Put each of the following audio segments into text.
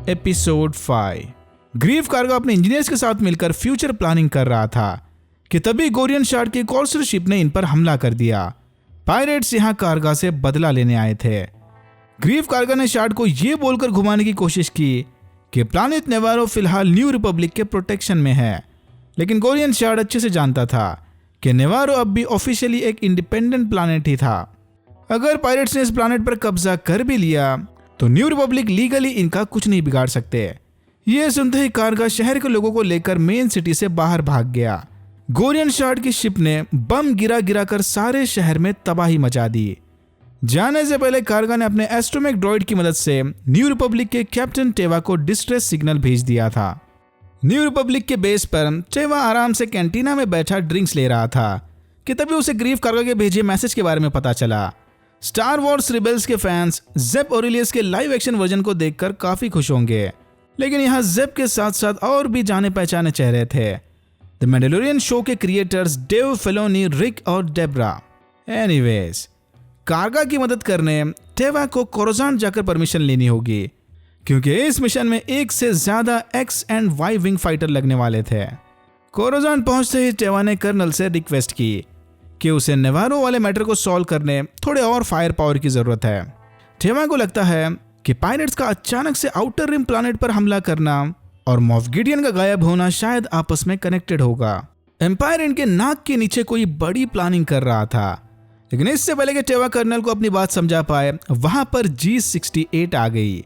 Episode 5। Grieve cargo अपने engineers के साथ मिलकर फ्यूचर प्लानिंग कर रहा था कि तभी गोरियन शार्ड की कॉर्सर शिप ने इन पर हमला कर दिया। पायरेट्स यहाँ कार्गो से बदला लेने आए थे। ग्रीव कार्गो ने शार्ड को ये बोलकर घुमाने की कोशिश की कि प्लानिट नेवारो फिलहाल न्यू रिपब्लिक के प्रोटेक्शन में है, लेकिन गोरियन शार्ड अच्छे से जानता था कि नेवारो अब भी ऑफिशियली एक इंडिपेंडेंट प्लानिट ही था। अगर पायरेट्स ने इस प्लानिट पर कब्जा कर भी लिया तो न्यू रिपब्लिक लीगली इनका कुछ नहीं बिगाड़ सकते। ये सुनते ही कार्गो शहर के लोगों को लेकर मेन सिटी से बाहर भाग गया। गोरियन शार्ड की शिप ने बम गिरा कर सारे शहर में तबाही मचा दी। जाने से पहले कार्गो ने अपने एस्ट्रोमेक ड्रॉइड की मदद से न्यू रिपब्लिक के कैप्टन टेवा को डिस्ट्रेस सिग्नल भेज दिया था। न्यू रिपब्लिक के बेस पर टेवा आराम से कैंटीना में बैठा ड्रिंक्स ले रहा था कि तभी उसे ग्रीव कार्गो के भेजे मैसेज के बारे में पता चला। स्टार वॉर्स रिबेल्स के फैंस जेप ऑरेलियस के लाइव एक्शन वर्जन को देखकर काफी खुश होंगे, लेकिन यहाँ जेप के साथ साथ और भी जाने पहचाने चेहरे थे। द मैंडलोरियन शो के क्रिएटर्स डेव फिलोनी, रिक और डेब्रा। एनीवेज, कार्गो की मदद करने टेवा को कोरोजान जाकर परमिशन लेनी होगी, क्योंकि इस मिशन में एक से ज्यादा X and Y wing fighter लगने वाले थे। कोरोजान पहुंचते ही टेवा ने कर्नल से रिक्वेस्ट की कि उसे नेवारो वाले मैटर को सॉल्व करने थोड़े और फायर पावर की जरूरत है। टेवा को लगता है कि पायरेट्स का अचानक से आउटर रिम प्लैनेट पर हमला करना और मॉफ गिडियन का गायब होना शायद आपस में कनेक्टेड होगा। एम्पायर इनके नाक के नीचे कोई बड़ी प्लानिंग कर रहा था, लेकिन इससे पहले कि टेवा कर्नल को अपनी बात समझा पाए, वहां पर G68 आ गई।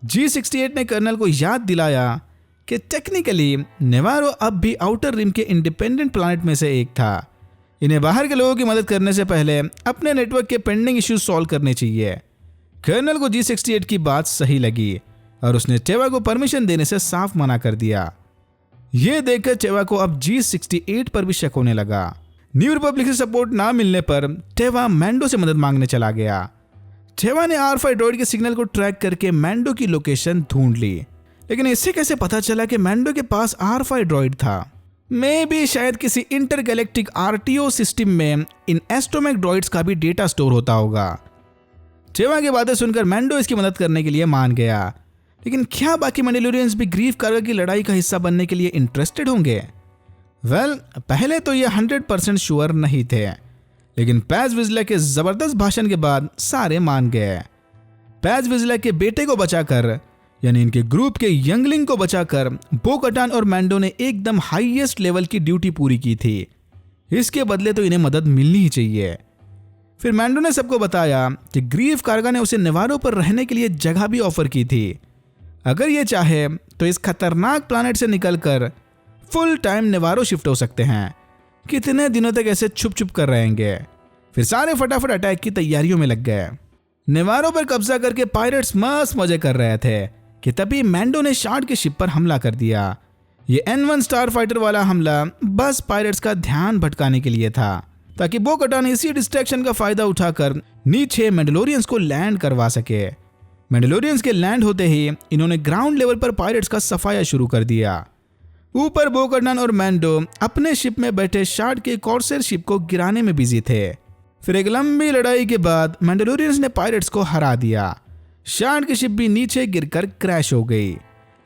G68 ने कर्नल को याद दिलाया कि टेक्निकली नेवारो अब भी आउटर रिम के इंडिपेंडेंट प्लैनेट में से एक था। इन्हें बाहर के लोगों की मदद करने से पहले अपने नेटवर्क के पेंडिंग इश्यूज सॉल्व करने चाहिए। कर्नल को G68 की बात सही लगी और उसने टेवा को परमिशन देने से साफ मना कर दिया। यह देखकर टेवा को अब G68 पर भी शक होने लगा। न्यू रिपब्लिक से सपोर्ट ना मिलने पर टेवा मैंडो से मदद मांगने चला गया। टेवा ने R5 ड्रॉइड के सिग्नल को ट्रैक करके मैंडो की लोकेशन ढूंढ ली, लेकिन इससे कैसे पता चला कि मैंडो के पास R5 ड्रॉइड था? मे भी शायद किसी इंटरगैलेक्टिक RTO सिस्टम में इन एस्ट्रोमेक ड्रॉइड्स का भी डेटा स्टोर होता होगा। टेवा की बातें सुनकर मैंडो इसकी मदद करने के लिए मान गया, लेकिन क्या बाकी मैंडलोरियंस भी ग्रीव कार्गो की लड़ाई का हिस्सा बनने के लिए इंटरेस्टेड होंगे? पहले तो ये 100% श्योर नहीं थे, लेकिन पैज विज़ला के जबरदस्त भाषण के बाद सारे मान गए। पैज विज़ला के बेटे को बचाकर, यानी इनके ग्रुप के यंगलिंग को बचाकर, बो कटान और मैंडो ने एकदम हाईएस्ट लेवल की ड्यूटी पूरी की थी। इसके बदले तो इन्हें मदद मिलनी ही चाहिए। फिर मैंडो ने सबको बताया कि ग्रीव कार्गो ने उसे नेवारो पर रहने के लिए जगह भी ऑफर की थी। अगर ये चाहे तो इस खतरनाक प्लैनेट से निकलकर फुल टाइम नेवारो शिफ्ट हो सकते हैं। कितने दिनों तक ऐसे छुप छुप कर रहेंगे? फिर सारे फटाफट अटैक की तैयारियों में लग गए। नेवारो पर कब्जा करके पायरेट्स मस्त मजे कर रहे थे कि तभी मैंडो ने शार्ड के शिप पर हमला कर दिया। ये N1 स्टार फाइटर वाला हमला बस पायरेट्स का ध्यान भटकाने के लिए था, ताकि बो कटान इसी डिस्ट्रैक्शन का फायदा उठाकर नीचे मैंडलोरियंस को लैंड करवा सके। मैंडलोरियंस के लैंड होते ही इन्होंने ग्राउंड लेवल पर पायरेट्स का सफाया शुरू कर दिया। ऊपर बो कटान और मैंडो अपने शिप में बैठे शार्ड के कॉर्सर शिप को गिराने में बिजी थे। फिर एक लंबी लड़ाई के बाद मैंडलोरियंस ने पायरेट्स को हरा दिया। शार्ड की शिप भी नीचे गिरकर क्रैश हो गई,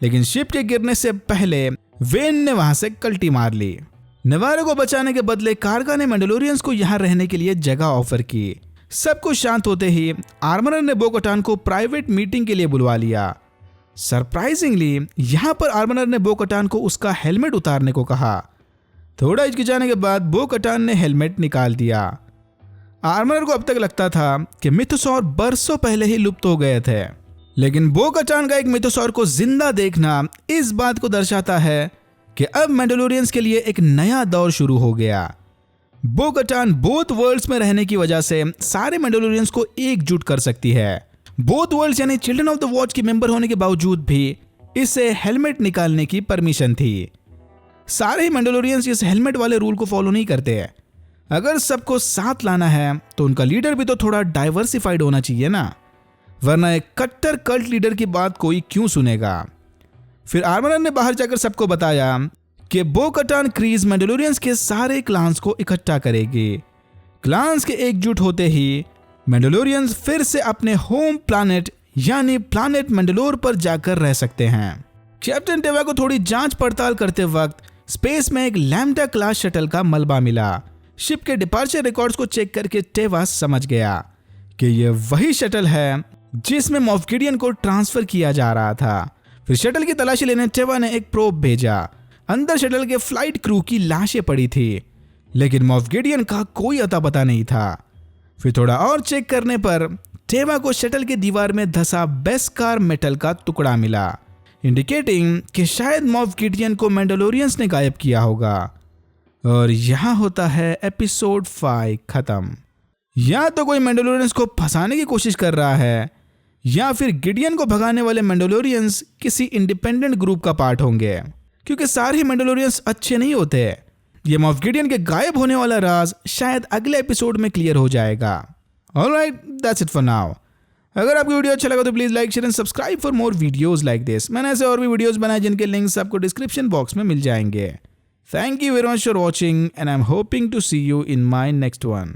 लेकिन शिप के गिरने से पहले वेन ने वहां से कल्टी मार ली। नेवारो को बचाने के बदले कार्गो ने मैंडलोरियंस को यहां रहने के लिए जगह ऑफर की। सब कुछ शांत होते ही आर्मरर ने बो कटान को प्राइवेट मीटिंग के लिए बुलवा लिया। सरप्राइजिंगली यहां पर आर्मरर ने बो कटान को उसका हेलमेट उतारने को कहा। थोड़ा हिचकिचाने के बाद बो कटान ने हेलमेट निकाल दिया। आर्मरर को अब तक लगता था कि मिथोसॉर बरसों पहले ही लुप्त हो गए थे, लेकिन बो कटान का एक मिथोसॉर को जिंदा देखना इस बात को दर्शाता है कि अब मैंडलोरियंस के लिए एक नया दौर शुरू हो गया। बो कटान बोथ वर्ल्ड्स में रहने की वजह से सारे मैंडलोरियंस को एकजुट कर सकती है। बोथ वर्ल्ड्स यानी चिल्ड्रन ऑफ द वॉच के मेंबर होने के बावजूद भी इसे हेलमेट निकालने की परमिशन थी। सारे ही मैंडलोरियंस इस हेलमेट वाले रूल को फॉलो नहीं करते हैं। अगर सबको साथ लाना है तो उनका लीडर भी तो थोड़ा डाइवर्सिफाइड होना चाहिए ना, वरना एक कट्टर कल्ट लीडर की बात कोई क्यों सुनेगा। फिर आर्मरर ने बाहर जाकर सबको बताया कि बो कटान क्रीज मैंडलोरियंस के सारे क्लान्स को इकट्ठा करेगी। क्लान्स के एकजुट होते ही मैंडलोरियंस फिर से अपने होम प्लैनेट यानी प्लानेट मंडलोर पर जाकर रह सकते हैं। कैप्टन टेवा को थोड़ी जांच पड़ताल करते वक्त स्पेस में एक लैम्डा क्लास शटल का मलबा मिला। शिप के डिपार्चर रिकॉर्ड्स को चेक करके टेवा समझ गया कि यह वही शटल है जिसमें मॉफ गिडियन को ट्रांसफर किया जा रहा था। फिर शटल की तलाशी लेने टेवा ने एक प्रोब भेजा। अंदर शटल के फ्लाइट क्रू की लाशें पड़ी थी, लेकिन मॉफ गिडियन का कोई अता पता नहीं था। फिर थोड़ा और चेक करने पर टेवा को शटल की दीवार में धंसा बेस्कार मेटल का टुकड़ा मिला, इंडिकेटिंग कि शायद मॉफ गिडियन को मैंडलोरियंस ने गायब किया होगा। और यहाँ होता है एपिसोड 5 खत्म। या तो कोई मैंडलोरियंस को फंसाने की कोशिश कर रहा है, या फिर गिडियन को भगाने वाले मैंडलोरियंस किसी इंडिपेंडेंट ग्रुप का पार्ट होंगे, क्योंकि सारे मैंडलोरियंस अच्छे नहीं होते। ये मॉफ गिडियन के गायब होने वाला राज शायद अगले एपिसोड में क्लियर हो जाएगा। Alright, that's it for now. अगर आपको वीडियो अच्छा लगा तो please like, share and subscribe for more videos like this. मैंने ऐसे और भी वीडियोस बनाए जिनके लिंक्स आपको डिस्क्रिप्शन बॉक्स में मिल जाएंगे। Thank you very much for watching and I'm hoping to see you in my next one.